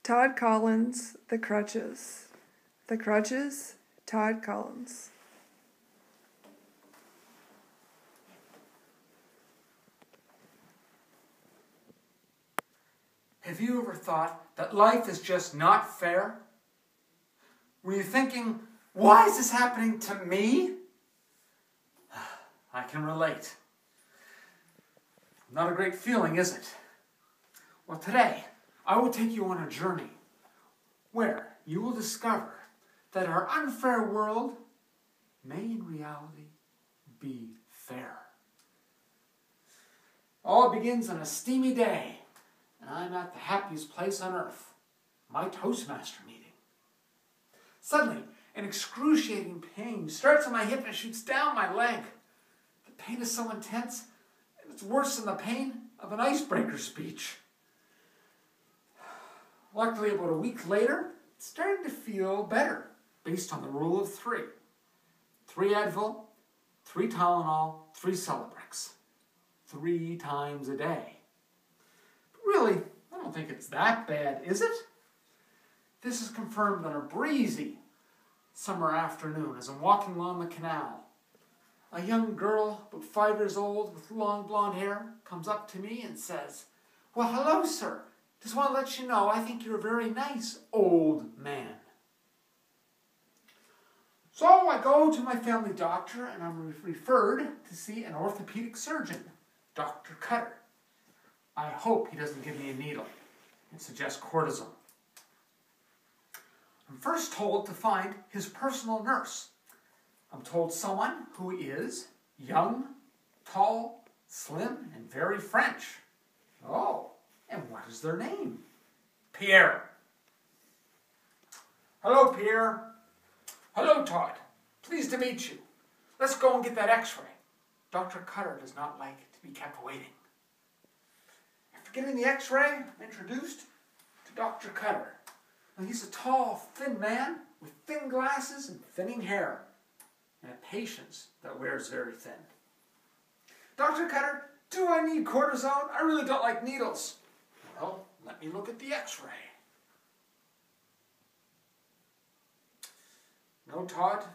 Todd Collins, The Crutches. The Crutches, Todd Collins. Have you ever thought that life is just not fair? Were you thinking, why is this happening to me? I can relate. Not a great feeling, is it? Well, today, I will take you on a journey where you will discover that our unfair world may in reality be fair. All begins on a steamy day, and I'm at the happiest place on earth, my Toastmaster meeting. Suddenly, an excruciating pain starts on my hip and shoots down my leg. The pain is so intense, it's worse than the pain of an icebreaker speech. Luckily, about a week later, it's starting to feel better, based on the rule of 3. 3 Advil, 3 Tylenol, 3 Celebrex. 3 times a day. But really, I don't think it's that bad, is it? This is confirmed on a breezy summer afternoon as I'm walking along the canal. A young girl, about 5 years old, with long blonde hair, comes up to me and says, "Well, hello, sir. Just want to let you know I think you're a very nice old man." So I go to my family doctor and I'm referred to see an orthopedic surgeon, Dr. Cutter. I hope he doesn't give me a needle and suggest cortisone. I'm first told to find his personal nurse. I'm told someone who is young, tall, slim, and very French. Oh, and what is their name? Pierre. "Hello, Pierre." "Hello, Todd. Pleased to meet you. Let's go and get that x-ray." Dr. Cutter does not like to be kept waiting. After getting the x-ray, I'm introduced to Dr. Cutter. Now, he's a tall, thin man with thin glasses and thinning hair, and a patience that wears very thin. "Dr. Cutter, do I need cortisone? I really don't like needles." "Well, let me look at the x-ray." "No, Todd,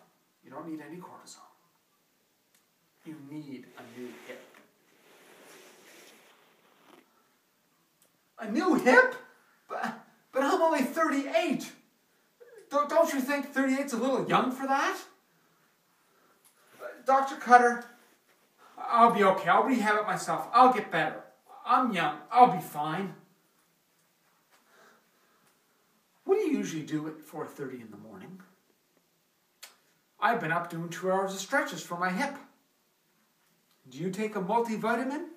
you don't need any cortisone. You need a new hip." "A new hip? But I'm only 38. Don't you think 38's a little young for that?" "Dr. Cutter, I'll be okay. I'll rehab it myself. I'll get better. I'm young. I'll be fine." "What do you usually do at 4:30 in the morning?" "I've been up doing 2 hours of stretches for my hip." "Do you take a multivitamin?"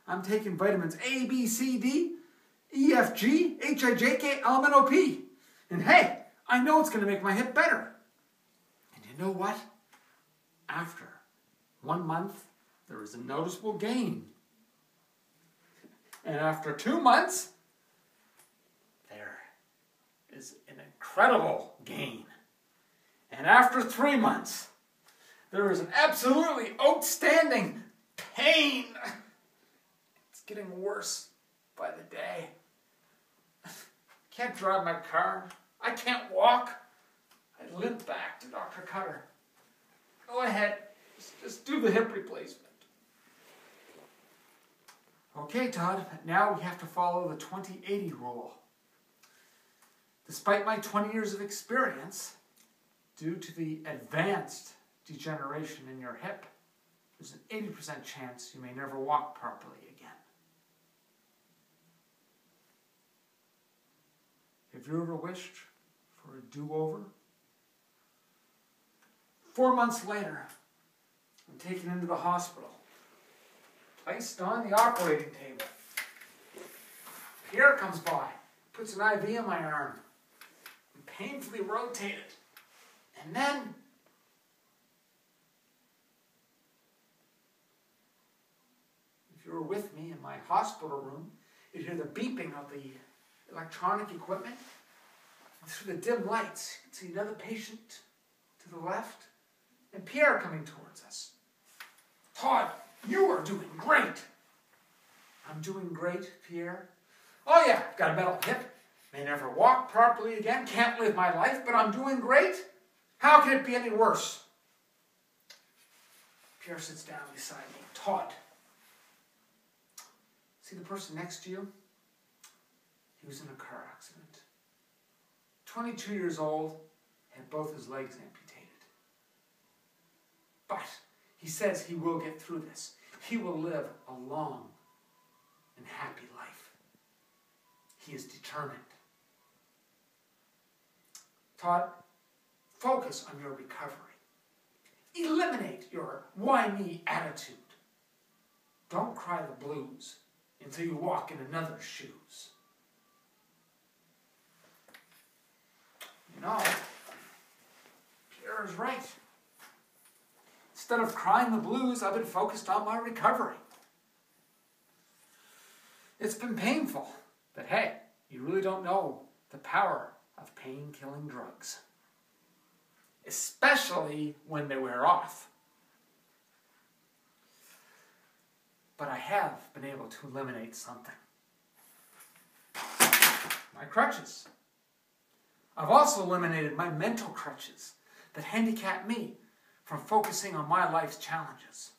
"I'm taking vitamins A, B, C, D, E, F, G, H, I, J, K, L, M, N, O, P. And hey, I know it's going to make my hip better." And you know what? After 1 month, there was a noticeable gain. And after 2 months, there is an incredible gain. And after 3 months, there is an absolutely outstanding pain. It's getting worse by the day. I can't drive my car. I can't walk. I limp back to Dr. Cutter. "Go ahead. Just do the hip replacement." "Okay, Todd, now we have to follow the 20-80 rule. Despite my 20 years of experience, due to the advanced degeneration in your hip, there's an 80% chance you may never walk properly again." Have you ever wished for a do-over? 4 months later, I'm taken into the hospital, placed on the operating table. Pierre comes by, puts an IV in my arm, and painfully rotate it. And then, if you were with me in my hospital room, you'd hear the beeping of the electronic equipment. And through the dim lights, you could see another patient to the left, and Pierre coming towards us. "Todd, you are doing great." "I'm doing great, Pierre?" "Oh yeah, got a metal hip, May never walk properly again, can't live my life, but I'm doing great. How can it be any worse? Pierre sits down beside me. Todd. See the person next to you? He was in a car accident. 22 years old, had both his legs amputated. But he says he will get through this. He will live a long and happy life. He is determined. Todd, focus on your recovery. Eliminate your why-me attitude. Don't cry the blues until you walk in another's shoes. You know, Pierre is right. Instead of crying the blues, I've been focused on my recovery. It's been painful, but hey, you really don't know the power of pain-killing drugs, especially when they wear off. But I have been able to eliminate something. My crutches. I've also eliminated my mental crutches that handicap me from focusing on my life's challenges.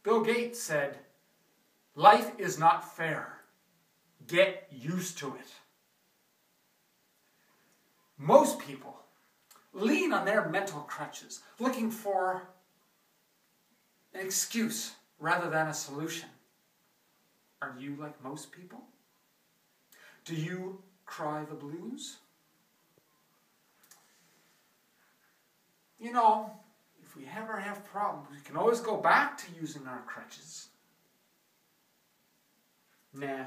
Bill Gates said, "Life is not fair. Get used to it." Most people lean on their mental crutches, looking for an excuse rather than a solution. Are you like most people? Do you cry the blues? You know, if we ever have problems, we can always go back to using our crutches. Nah,